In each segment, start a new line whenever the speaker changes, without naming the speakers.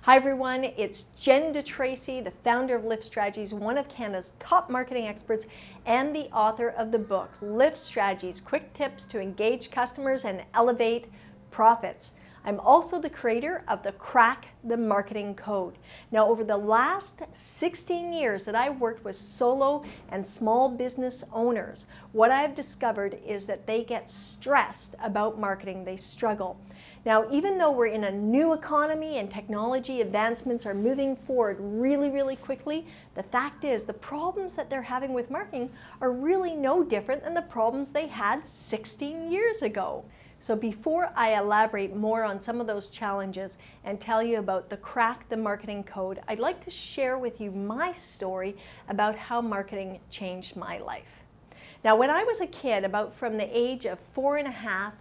Hi everyone, it's Jen DeTracey, the founder of Lift Strategies, one of Canada's top marketing experts and the author of the book, Lift Strategies, Quick Tips to Engage Customers and Elevate Profits. I'm also the creator of the Crack the Marketing Code. Now, over the last 16 years that I've worked with solo and small business owners, what I've discovered is that they get stressed about marketing. They struggle. Now, even though we're in a new economy and technology advancements are moving forward really quickly, the fact is the problems that they're having with marketing are really no different than the problems they had 16 years ago. So before I elaborate more on some of those challenges and tell you about the Crack the Marketing Code, I'd like to share with you my story about how marketing changed my life. Now, when I was a kid, about from the age of 4.5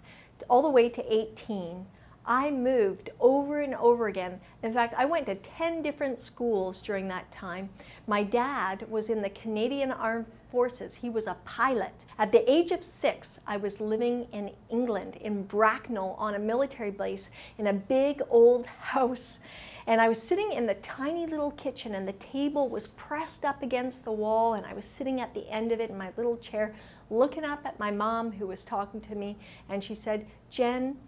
all the way to 18, I moved over and over again. In fact, I went to 10 different schools during that time. My dad was in the Canadian Armed Forces. He was a pilot. At the age of 6, I was living in England, in Bracknell, on a military base in a big old house. And I was sitting in the tiny little kitchen, and the table was pressed up against the wall, and I was sitting at the end of it in my little chair, looking up at my mom who was talking to me, and she said, "Jen,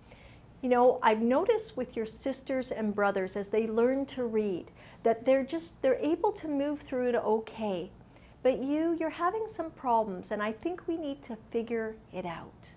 you know, I've noticed with your sisters and brothers as they learn to read that they're able to move through it okay. But you're having some problems, and I think we need to figure it out."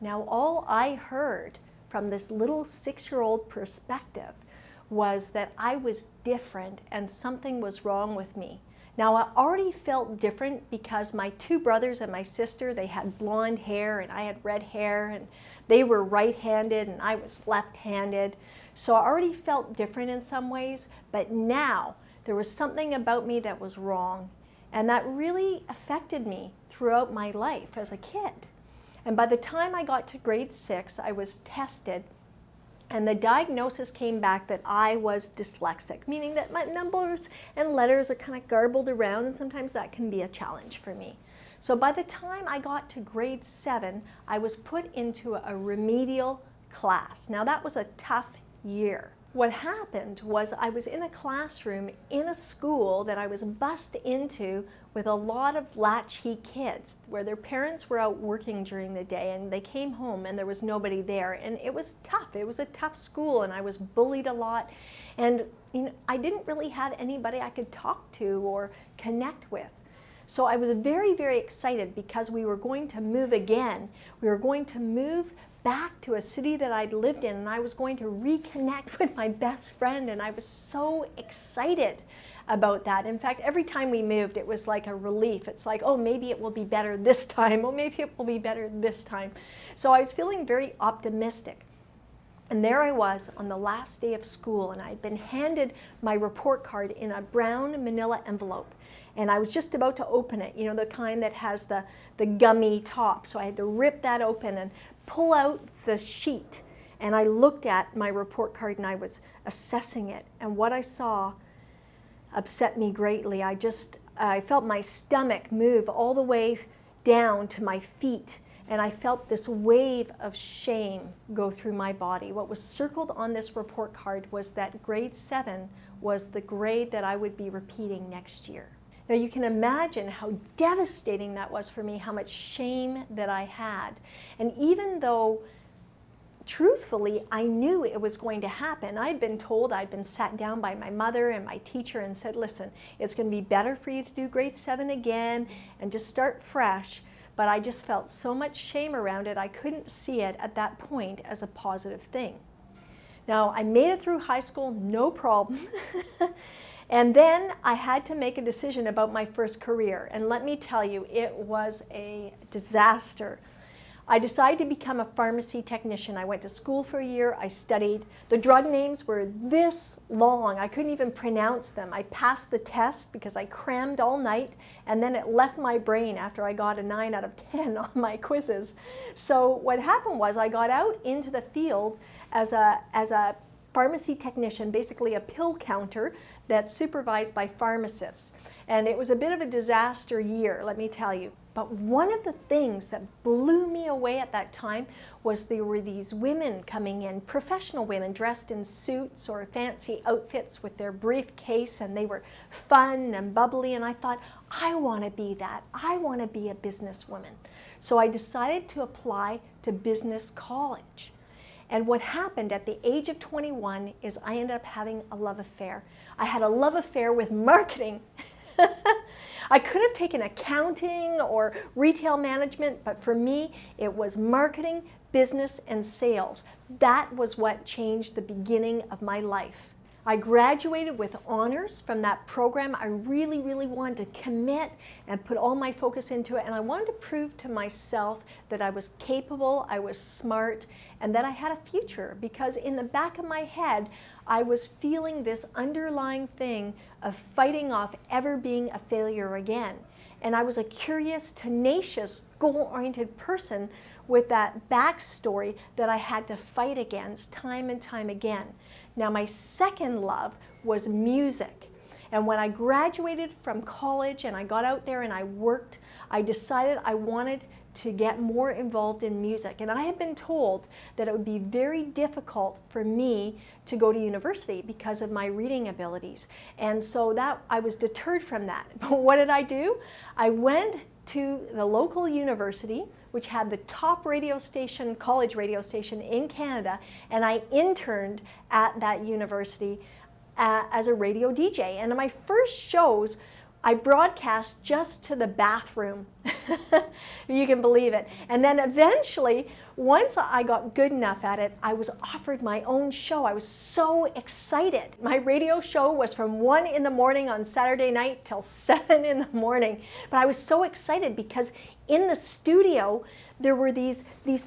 Now, all I heard from this little 6-year-old perspective was that I was different and something was wrong with me. Now, I already felt different because my 2 brothers and my sister, they had blonde hair and I had red hair, and they were right-handed and I was left-handed. So I already felt different in some ways, but now there was something about me that was wrong, and that really affected me throughout my life as a kid. And by the time I got to grade 6, I was tested, and the diagnosis came back that I was dyslexic, meaning that my numbers and letters are kind of garbled around, and sometimes that can be a challenge for me. So by the time I got to grade 7, I was put into a remedial class. Now, that was a tough year. What happened was I was in a classroom in a school that I was bussed into with a lot of latchkey kids where their parents were out working during the day, and they came home and there was nobody there, and it was tough. It was a tough school, and I was bullied a lot, and I didn't really have anybody I could talk to or connect with. So I was very excited because we were going to move again. We were going to move back to a city that I'd lived in, and I was going to reconnect with my best friend, and I was so excited about that. In fact, every time we moved, it was like a relief. It's like, oh, maybe it will be better this time. Oh, maybe it will be better this time. So I was feeling very optimistic. And there I was on the last day of school, and I'd been handed my report card in a brown manila envelope. And I was just about to open it, you know, the kind that has the gummy top. So I had to rip that open and pull out the sheet. And I looked at my report card and I was assessing it. And what I saw upset me greatly. I felt my stomach move all the way down to my feet. And I felt this wave of shame go through my body. What was circled on this report card was that grade 7 was the grade that I would be repeating next year. Now, you can imagine how devastating that was for me, how much shame that I had. And even though, truthfully, I knew it was going to happen, I'd been told, I'd been sat down by my mother and my teacher and said, listen, it's going to be better for you to do grade 7 again and just start fresh. But I just felt so much shame around it, I couldn't see it at that point as a positive thing. Now, I made it through high school, no problem. And then I had to make a decision about my first career. And let me tell you, it was a disaster. I decided to become a pharmacy technician. I went to school for a year. I studied. The drug names were this long. I couldn't even pronounce them. I passed the test because I crammed all night, and then it left my brain after I got a 9 out of 10 on my quizzes. So what happened was I got out into the field as a pharmacy technician, basically a pill counter that's supervised by pharmacists. And it was a bit of a disaster year, let me tell you. But one of the things that blew me away at that time was there were these women coming in, professional women dressed in suits or fancy outfits with their briefcase, and they were fun and bubbly, and I thought, I want to be that. I want to be a businesswoman. So I decided to apply to business college. And what happened at the age of 21 is I ended up having a love affair. I had a love affair with marketing. I could have taken accounting or retail management, but for me, it was marketing, business, and sales. That was what changed the beginning of my life. I graduated with honors from that program. I really, really wanted to commit and put all my focus into it, and I wanted to prove to myself that I was capable, I was smart, and that I had a future, because in the back of my head, I was feeling this underlying thing of fighting off ever being a failure again. And I was a curious, tenacious, goal-oriented person with that backstory that I had to fight against time and time again. Now, my second love was music. And when I graduated from college and I got out there and I worked, I decided I wanted to get more involved in music. And I had been told that it would be very difficult for me to go to university because of my reading abilities. And so I was deterred from that. But what did I do? I went to the local university, which had the top radio station, college radio station in Canada, and I interned at that university as a radio DJ. And in my first shows, I broadcast just to the bathroom. You can believe it. And then eventually, once I got good enough at it, I was offered my own show. I was so excited. My radio show was from 1 in the morning on Saturday night till 7 in the morning. But I was so excited because in the studio, there were these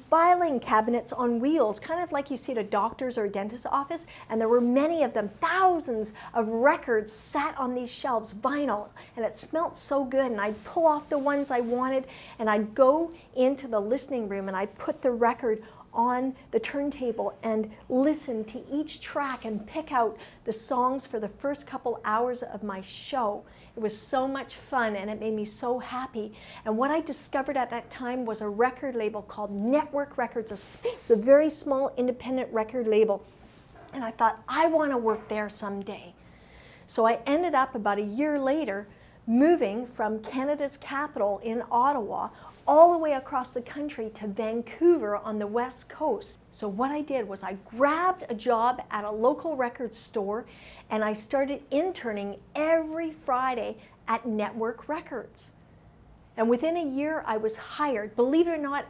filing cabinets on wheels, kind of like you see at a doctor's or a dentist's office, and there were many of them, thousands of records sat on these shelves, vinyl, and it smelled so good, and I'd pull off the ones I wanted, and I'd go into the listening room, and I'd put the record on the turntable and listen to each track and pick out the songs for the first couple hours of my show. It was so much fun, and it made me so happy. And what I discovered at that time was a record label called Network Records. It was a very small independent record label. And I thought, I want to work there someday. So I ended up about a year later moving from Canada's capital in Ottawa all the way across the country to Vancouver on the West Coast. So what I did was I grabbed a job at a local record store, and I started interning every Friday at Network Records. And within a year, I was hired. Believe it or not,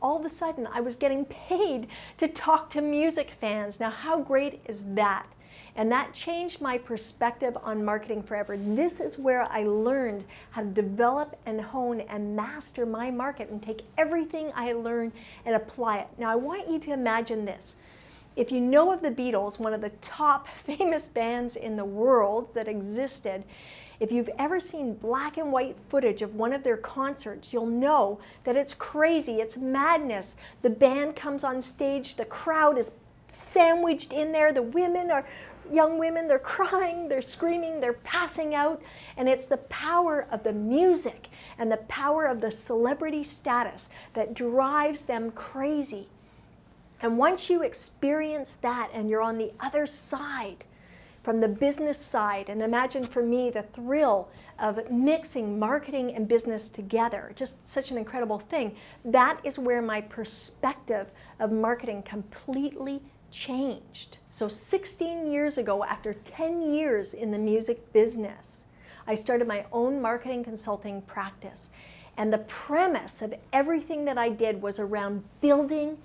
all of a sudden, I was getting paid to talk to music fans. Now, how great is that? And that changed my perspective on marketing forever. This is where I learned how to develop and hone and master my market and take everything I learned and apply it. Now, I want you to imagine this. If you know of the Beatles, one of the top famous bands in the world that existed, if you've ever seen black and white footage of one of their concerts, you'll know that it's crazy, it's madness. The band comes on stage, the crowd is sandwiched in there, the women are young women, they're crying, they're screaming, they're passing out, and it's the power of the music and the power of the celebrity status that drives them crazy. And once you experience that and you're on the other side, from the business side, and imagine for me the thrill of mixing marketing and business together, just such an incredible thing, that is where my perspective of marketing completely changed. So 16 years ago, after 10 years in the music business, I started my own marketing consulting practice. And the premise of everything that I did was around building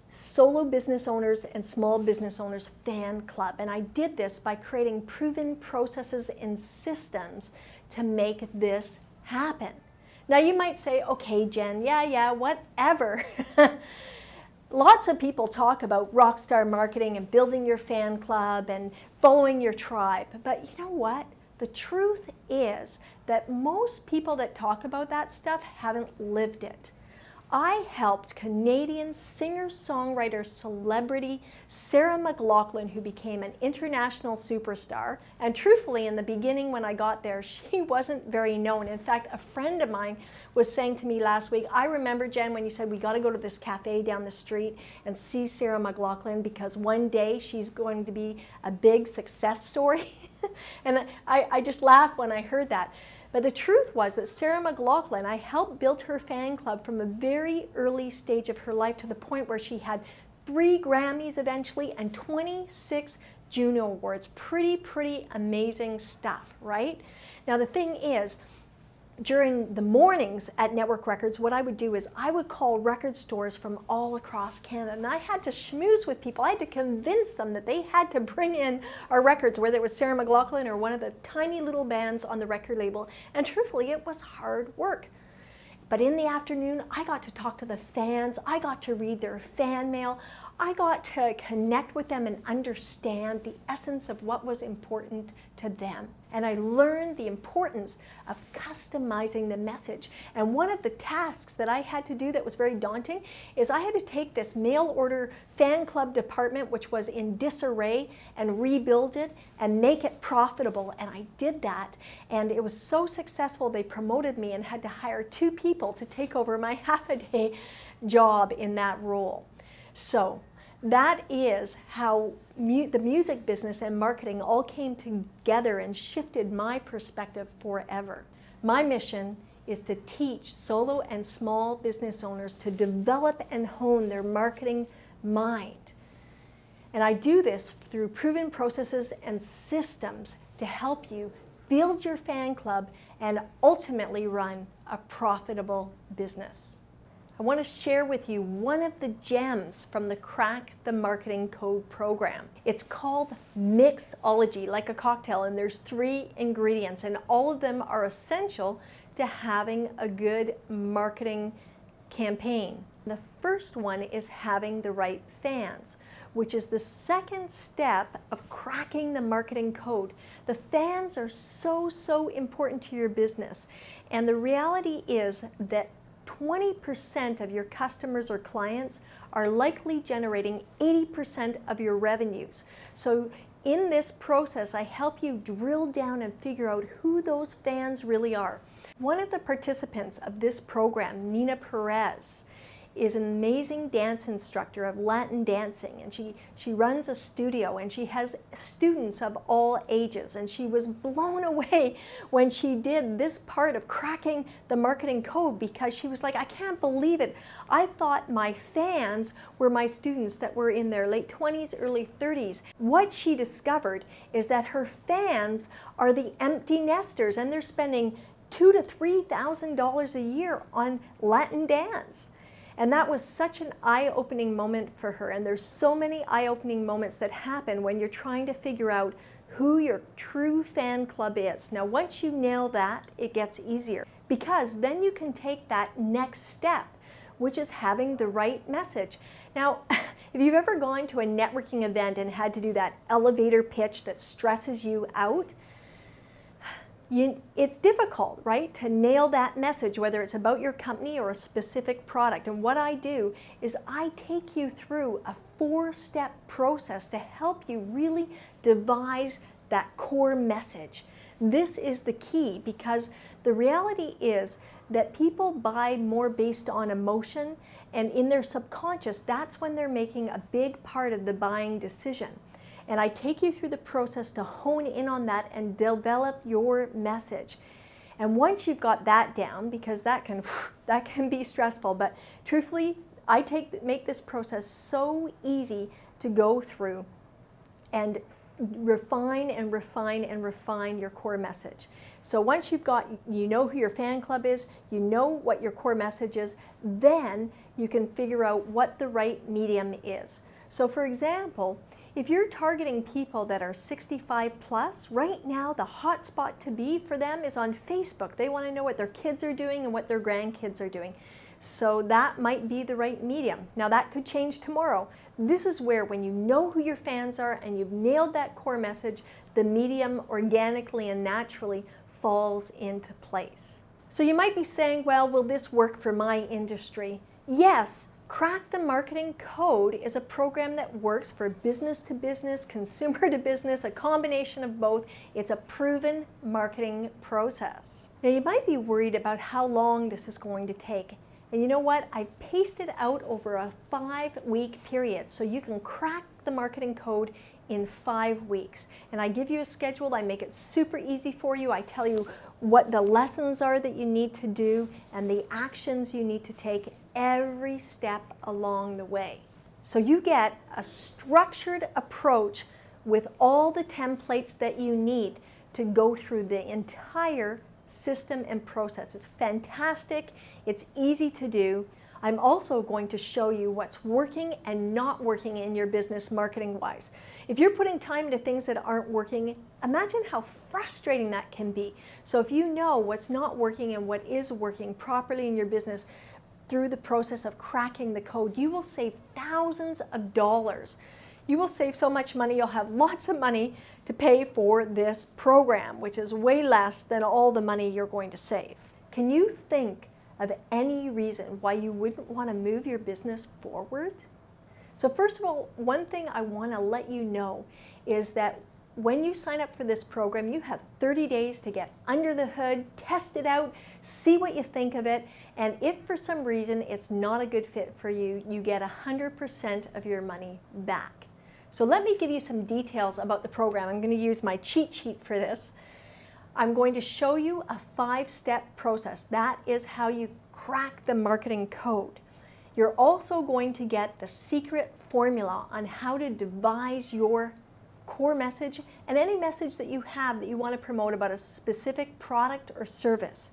solo business owners and small business owners fan club. And I did this by creating proven processes and systems to make this happen. Now you might say, okay, Jen, yeah, whatever. Lots of people talk about rockstar marketing and building your fan club and following your tribe. But you know what? The truth is that most people that talk about that stuff haven't lived it. I helped Canadian singer-songwriter celebrity Sarah McLachlan, who became an international superstar. And truthfully, in the beginning when I got there, she wasn't very known. In fact, a friend of mine was saying to me last week, I remember, Jen, when you said we got to go to this cafe down the street and see Sarah McLachlan because one day she's going to be a big success story. And I just laughed when I heard that. But the truth was that Sarah McLachlan, I helped build her fan club from a very early stage of her life to the point where she had 3 Grammys eventually and 26 Juno Awards. Pretty amazing stuff, right? Now the thing is, during the mornings at Network Records, what I would do is I would call record stores from all across Canada, and I had to schmooze with people. I had to convince them that they had to bring in our records, whether it was Sarah McLachlan or one of the tiny little bands on the record label. And truthfully, it was hard work. But in the afternoon, I got to talk to the fans. I got to read their fan mail. I got to connect with them and understand the essence of what was important to them. And I learned the importance of customizing the message. And one of the tasks that I had to do that was very daunting is I had to take this mail order fan club department, which was in disarray, and rebuild it and make it profitable. And I did that. And it was so successful, they promoted me and had to hire 2 people to take over my half-a-day job in that role. So that is how the music business and marketing all came together and shifted my perspective forever. My mission is to teach solo and small business owners to develop and hone their marketing mind. And I do this through proven processes and systems to help you build your fan club and ultimately run a profitable business. I want to share with you one of the gems from the Crack the Marketing Code program. It's called Mixology, like a cocktail, and there's 3 ingredients, and all of them are essential to having a good marketing campaign. The first one is having the right fans, which is the second step of cracking the marketing code. The fans are so important to your business, and the reality is that 20% of your customers or clients are likely generating 80% of your revenues. So in this process, I help you drill down and figure out who those fans really are. One of the participants of this program, Nina Perez, is an amazing dance instructor of Latin dancing, and she runs a studio, and she has students of all ages, and she was blown away when she did this part of cracking the marketing code, because she was like, I can't believe it. I thought my fans were my students that were in their late 20s, early 30s. What she discovered is that her fans are the empty nesters, and they're spending $2,000 to $3,000 a year on Latin dance. And that was such an eye-opening moment for her. And there's so many eye-opening moments that happen when you're trying to figure out who your true fan club is. Now, once you nail that, it gets easier, because then you can take that next step, which is having the right message. Now, if you've ever gone to a networking event and had to do that elevator pitch that stresses you out, it's difficult, right, to nail that message, whether it's about your company or a specific product. And what I do is I take you through a 4-step process to help you really devise that core message. This is the key, because the reality is that people buy more based on emotion, and in their subconscious, that's when they're making a big part of the buying decision. And I take you through the process to hone in on that and develop your message. And once you've got that down, because that can be stressful, but truthfully, I make this process so easy to go through and refine and refine and refine your core message. So once you know who your fan club is, you know what your core message is, then you can figure out what the right medium is. So for example, if you're targeting people that are 65 plus, right now the hot spot to be for them is on Facebook. They want to know what their kids are doing and what their grandkids are doing. So that might be the right medium. Now that could change tomorrow. This is where, when you know who your fans are and you've nailed that core message, the medium organically and naturally falls into place. So you might be saying, well, will this work for my industry? Yes, Crack the Marketing Code is a program that works for business to business, consumer to business, a combination of both. It's a proven marketing process. Now you might be worried about how long this is going to take. And you know what? I've paced it out over a 5-week period, so you can crack the marketing code in 5 weeks. And I give you a schedule, I make it super easy for you. I tell you what the lessons are that you need to do and the actions you need to take every step along the way. So you get a structured approach with all the templates that you need to go through the entire system and process. It's fantastic, it's easy to do. I'm also going to show you what's working and not working in your business marketing-wise. If you're putting time into things that aren't working, imagine how frustrating that can be. So if you know what's not working and what is working properly in your business through the process of cracking the code, you will save thousands of dollars. You will save so much money, you'll have lots of money to pay for this program, which is way less than all the money you're going to save. Can you think of any reason why you wouldn't want to move your business forward? So first of all, one thing I want to let you know is that when you sign up for this program, you have 30 days to get under the hood, test it out, see what you think of it, and if for some reason it's not a good fit for you, you get 100% of your money back. So let me give you some details about the program. I'm going to use my cheat sheet for this. I'm going to show you a 5-step process. That is how you crack the marketing code. You're also going to get the secret formula on how to devise your core message and any message that you have that you want to promote about a specific product or service.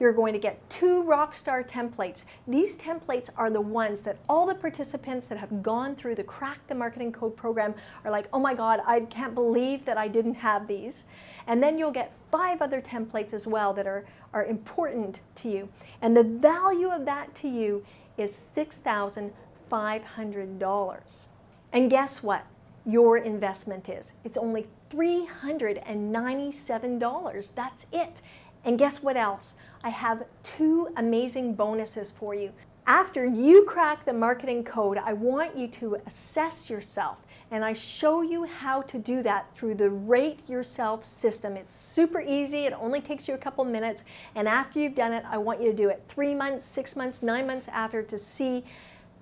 You're going to get 2 rockstar templates. These templates are the ones that all the participants that have gone through the Crack the Marketing Code program are like, oh my God, I can't believe that I didn't have these. And then you'll get 5 other templates as well that are important to you. And the value of that to you is $6,500. And guess what your investment is? It's only $397. That's it. And guess what else? I have 2 amazing bonuses for you. After you crack the marketing code, I want you to assess yourself, and I show you how to do that through the Rate Yourself system. It's super easy, it only takes you a couple minutes, and after you've done it, I want you to do it 3 months, 6 months, 9 months after to see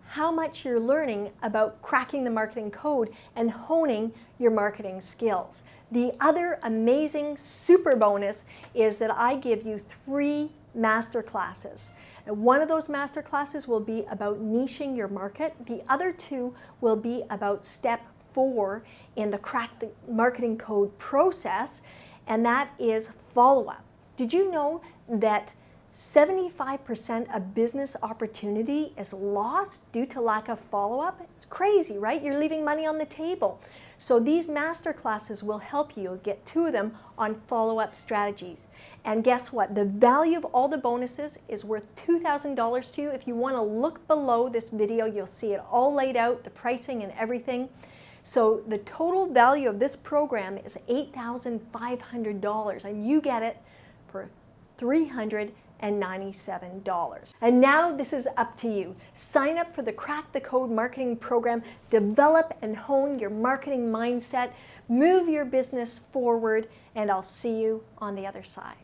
how much you're learning about cracking the marketing code and honing your marketing skills. The other amazing super bonus is that I give you 3 master classes. And one of those master classes will be about niching your market. The other 2 will be about step 4 in the Crack the Marketing Code process, and that is follow-up. Did you know that 75% of business opportunity is lost due to lack of follow-up? It's crazy, right? You're leaving money on the table. So these master classes will help you. You'll get 2 of them on follow-up strategies. And guess what? The value of all the bonuses is worth $2,000 to you. If you want to look below this video, you'll see it all laid out, the pricing and everything. So the total value of this program is $8,500, and you get it for $397. And now this is up to you. Sign up for the Crack the Code marketing program, develop and hone your marketing mindset, move your business forward, and I'll see you on the other side.